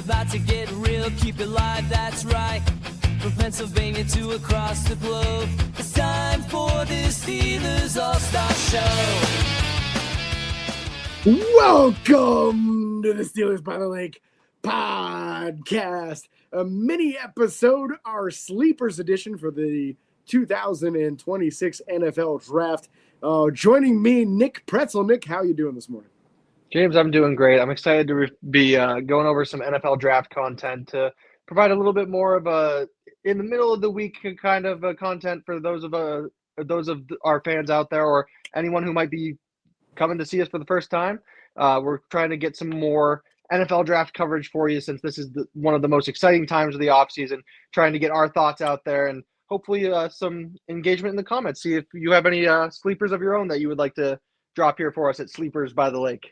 about to get real, keep it live, that's right. From Pennsylvania to across the globe, it's time for the Steelers All-Star Show. Welcome to the Steelers by the Lake podcast, a mini episode, our sleepers edition for the 2026 NFL Draft. Joining me, Nick Pretzel. Nick, how you doing this morning? James, I'm doing great. I'm excited to be going over some NFL draft content to provide a little bit more of a in the middle of the week kind of content for those of our fans out there, or anyone who might be coming to see us for the first time. We're trying to get some more NFL draft coverage for you, since this is one of the most exciting times of the offseason, trying to get our thoughts out there and hopefully some engagement in the comments. See if you have any sleepers of your own that you would like to drop here for us at Sleepers by the Lake.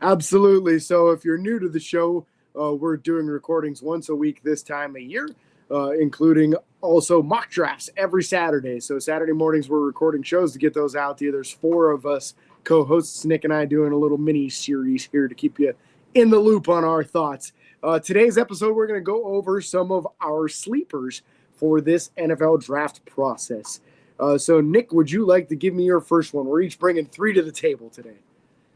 Absolutely. So if you're new to the show, we're doing recordings once a week this time of year, including also mock drafts every Saturday. So Saturday mornings we're recording shows to get those out to you. There's 4 of us co-hosts, Nick and I, doing a little mini series here to keep you in the loop on our thoughts. Today's episode, we're going to go over some of our sleepers for this NFL draft process. So Nick, would you like to give me your first one? We're each bringing 3 to the table today.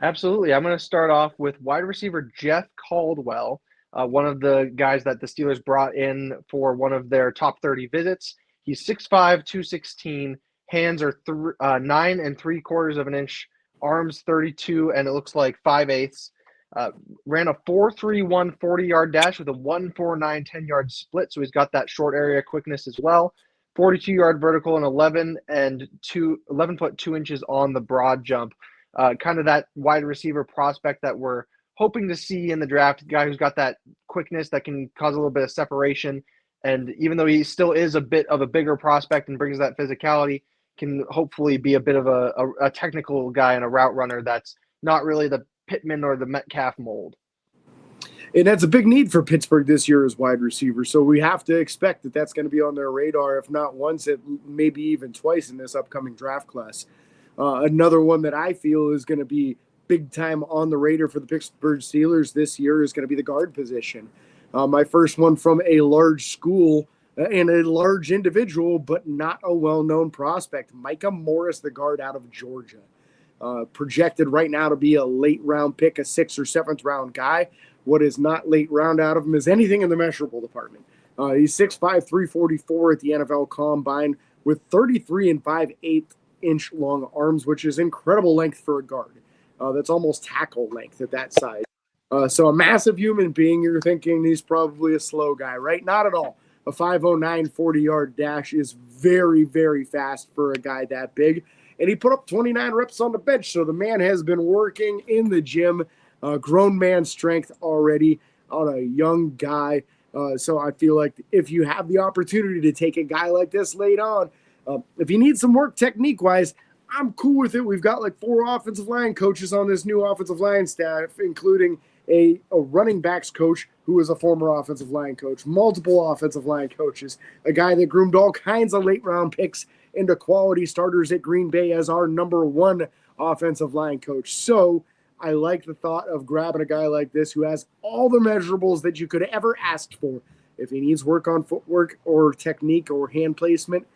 Absolutely. I'm going to start off with wide receiver Jeff Caldwell, one of the guys that the Steelers brought in for one of their top 30 visits. He's 6'5", 216. Hands are 9 3/4 of an inch. Arms 32, and it looks like 5/8. Ran a 4.31 40-yard dash with a 1.49 10-yard split, so he's got that short area quickness as well. 42-yard vertical and 11 foot 2 inches on the broad jump. Kind of that wide receiver prospect that we're hoping to see in the draft, a guy who's got that quickness that can cause a little bit of separation. And even though he still is a bit of a bigger prospect and brings that physicality, can hopefully be a bit of a technical guy and a route runner that's not really the Pittman or the Metcalf mold. And that's a big need for Pittsburgh this year as wide receiver. So we have to expect that that's going to be on their radar, if not once, maybe even twice in this upcoming draft class. Another one that I feel is going to be big time on the radar for the Pittsburgh Steelers this year is going to be the guard position. My first one from a large school and a large individual, but not a well-known prospect, Micah Morris, the guard out of Georgia. Projected right now to be a late round pick, a 6th or 7th round guy. What is not late round out of him is anything in the measurable department. He's 6'5", 344 at the NFL Combine with 33 5/8 inch long arms, which is incredible length for a guard. That's almost tackle length at that size. So a massive human being. You're thinking he's probably a slow guy, right? Not at all. A 5.09 40-yard dash is very, very fast for a guy that big. And he put up 29 reps on the bench, so the man has been working in the gym, grown man strength already on a young guy. So I feel like if you have the opportunity to take a guy like this late on, if you need some work technique-wise, I'm cool with it. We've got like 4 offensive line coaches on this new offensive line staff, including a running backs coach who is a former offensive line coach, multiple offensive line coaches, a guy that groomed all kinds of late-round picks into quality starters at Green Bay as our number 1 offensive line coach. So I like the thought of grabbing a guy like this who has all the measurables that you could ever ask for. If he needs work on footwork or technique or hand placement,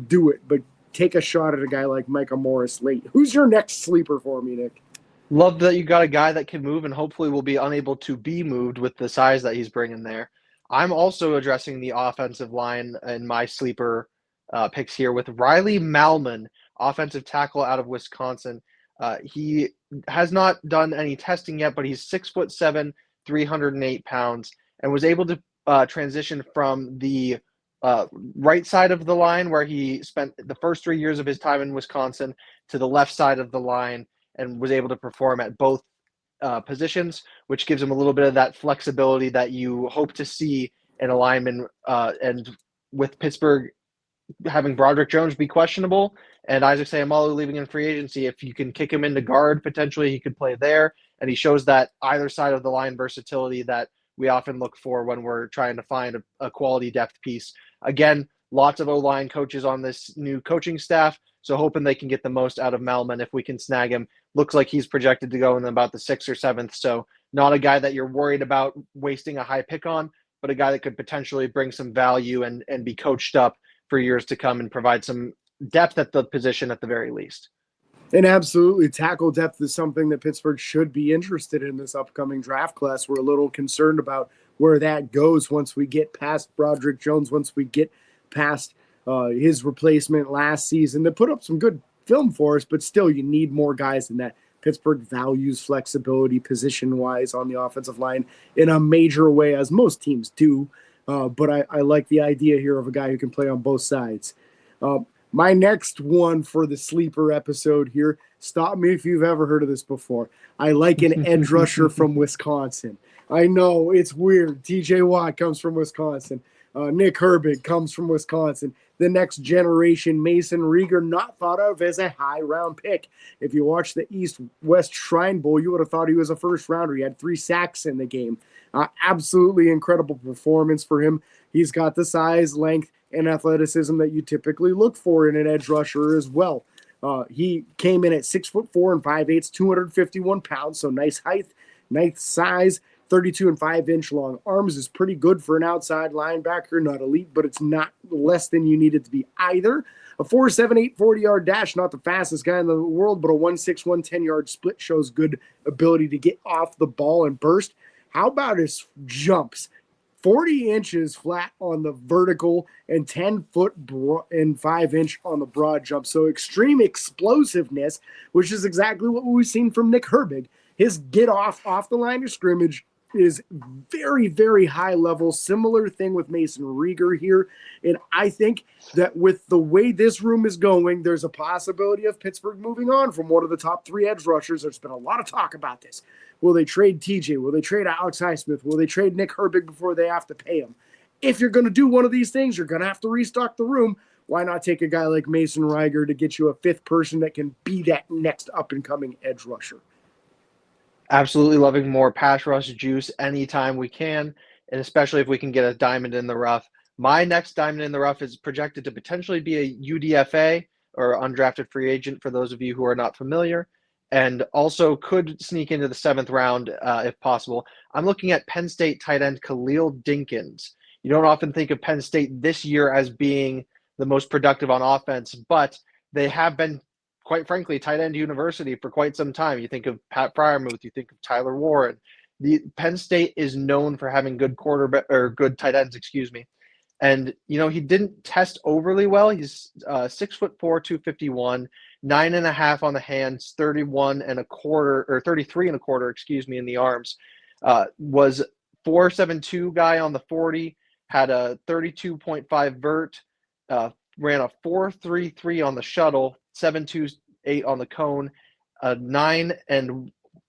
do it, but take a shot at a guy like Micah Morris late. Who's your next sleeper for me, Nick? Love that you got a guy that can move and hopefully will be unable to be moved with the size that he's bringing there. I'm also addressing the offensive line in my sleeper picks here with Riley Malman, offensive tackle out of Wisconsin. He has not done any testing yet, but he's 6'7", 308 pounds, and was able to transition from the right side of the line, where he spent the first 3 years of his time in Wisconsin, to the left side of the line, and was able to perform at both positions, which gives him a little bit of that flexibility that you hope to see in a lineman. And with Pittsburgh having Broderick Jones be questionable and Isaac Seumalo leaving in free agency, if you can kick him into guard, potentially he could play there. And he shows that either side of the line versatility that we often look for when we're trying to find a quality depth piece. Again, lots of O-line coaches on this new coaching staff, so hoping they can get the most out of Malman if we can snag him. Looks like he's projected to go in about the 6th or 7th, so Not a guy that you're worried about wasting a high pick on, but a guy that could potentially bring some value and be coached up for years to come and provide some depth at the position at the very least. And absolutely, tackle depth is something that Pittsburgh should be interested in this upcoming draft class. We're a little concerned about where that goes once we get past Broderick Jones, once we get past his replacement last season. They put up some good film for us, but still, you need more guys than that. Pittsburgh values flexibility position-wise on the offensive line in a major way, as most teams do. But I like the idea here of a guy who can play on both sides. My next one for the sleeper episode here, stop me if you've ever heard of this before. I like an edge rusher from Wisconsin. I know, it's weird. TJ Watt comes from Wisconsin. Nick Herbig comes from Wisconsin. The next generation, Mason Rieger, not thought of as a high-round pick. If you watch the East-West Shrine Bowl, you would have thought he was a first-rounder. He had 3 sacks in the game. Absolutely incredible performance for him. He's got the size, length, and athleticism that you typically look for in an edge rusher as well. He came in at 6'4" and 5/8", 251 pounds, so nice height, nice size, 32 and 5-inch long arms is pretty good for an outside linebacker. Not elite, but it's not less than you need it to be either. A 4.78 40-yard dash, not the fastest guy in the world, but a 1.6 110-yard split shows good ability to get off the ball and burst. How about his jumps? 40 inches flat on the vertical and 10 foot and 5-inch on the broad jump. So extreme explosiveness, which is exactly what we've seen from Nick Herbig. His get off the line of scrimmage is very, very high level. Similar thing with Mason Rieger here. And I think that with the way this room is going, there's a possibility of Pittsburgh moving on from one of the top 3 edge rushers. There's been a lot of talk about this. Will they trade TJ? Will they trade Alex Highsmith? Will they trade Nick Herbig before they have to pay him? If you're going to do one of these things, you're going to have to restock the room. Why not take a guy like Mason Rieger to get you a 5th person that can be that next up-and-coming edge rusher? Absolutely loving more pass rush juice anytime we can, and especially if we can get a diamond in the rough. My next diamond in the rough is projected to potentially be a UDFA, or undrafted free agent, for those of you who are not familiar, and also could sneak into the 7th round if possible. I'm looking at Penn State tight end Khalil Dinkins. You don't often think of Penn State this year as being the most productive on offense, but they have been, quite frankly, tight end university for quite some time. You think of Pat Fryermuth, you think of Tyler Warren. The Penn State is known for having good good tight ends, And he didn't test overly well. He's 6'4", 251, 9.5 on the hands, 33 and a quarter, in the arms. Was 4.72 guy on the 40, had a 32.5 vert, ran a 4.33 on the shuttle, 7.28 on the cone, a 9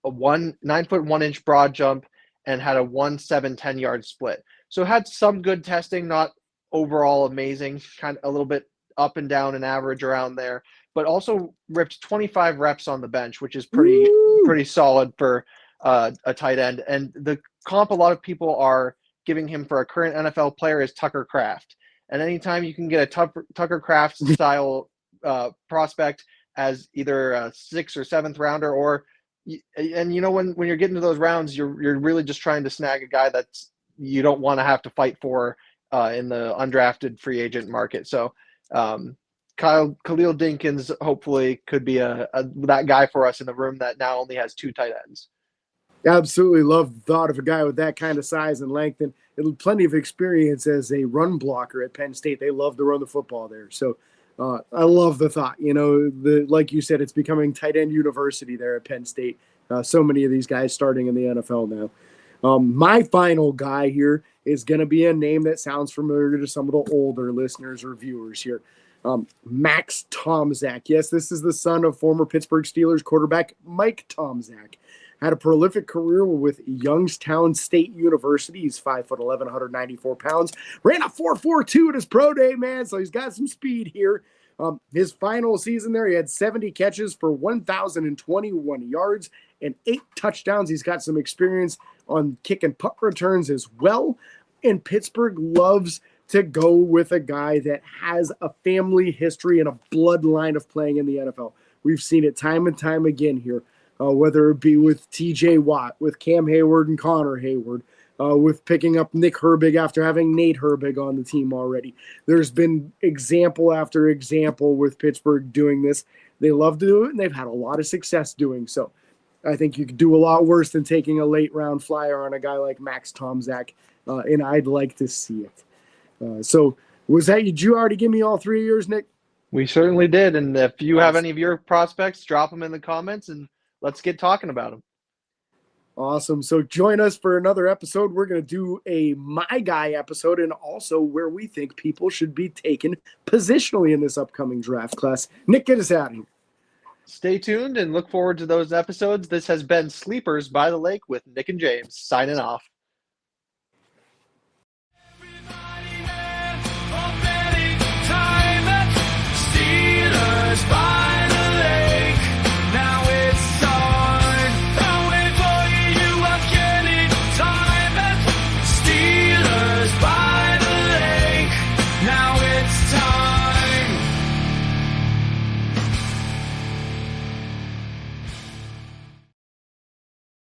foot 1 inch broad jump, and had a 1.7 10-yard split. So had some good testing, not overall amazing, kind of a little bit up and down and average around there, but also ripped 25 reps on the bench, which is pretty solid for a tight end. And the comp a lot of people are giving him for a current NFL player is Tucker Kraft. And anytime you can get a Tucker Kraft style prospect as either a 6th or 7th rounder, when you're getting to those rounds, you're really just trying to snag a guy that's you don't want to have to fight for in the undrafted free agent market. So Khalil Dinkins hopefully could be that guy for us in the room that now only has 2 tight ends. Absolutely love the thought of a guy with that kind of size and length, and plenty of experience as a run blocker at Penn State. They love to run the football there. So I love the thought. Like you said, it's becoming tight end university there at Penn State. So many of these guys starting in the NFL now. My final guy here is going to be a name that sounds familiar to some of the older listeners or viewers here. Max Tomczak. Yes, this is the son of former Pittsburgh Steelers quarterback Mike Tomczak. Had a prolific career with Youngstown State University. He's 5'11", 194 pounds. Ran a 4.42 at his pro day, man, so he's got some speed here. His final season there, he had 70 catches for 1,021 yards and 8 touchdowns. He's got some experience on kick and punt returns as well. And Pittsburgh loves to go with a guy that has a family history and a bloodline of playing in the NFL. We've seen it time and time again here. whether it be with TJ Watt, with Cam Hayward and Connor Hayward, with picking up Nick Herbig after having Nate Herbig on the team already. There's been example after example with Pittsburgh doing this. They love to do it, and they've had a lot of success doing so. I think you could do a lot worse than taking a late-round flyer on a guy like Max Tomczak, and I'd like to see it. So did you already give me all 3 of yours, Nick? We certainly did. And if you have any of your prospects, drop them in the comments and let's get talking about them. Awesome. So join us for another episode. We're going to do a My Guy episode and also where we think people should be taken positionally in this upcoming draft class. Nick, get us out of here. Stay tuned and look forward to those episodes. This has been Sleepers by the Lake with Nick and James signing off.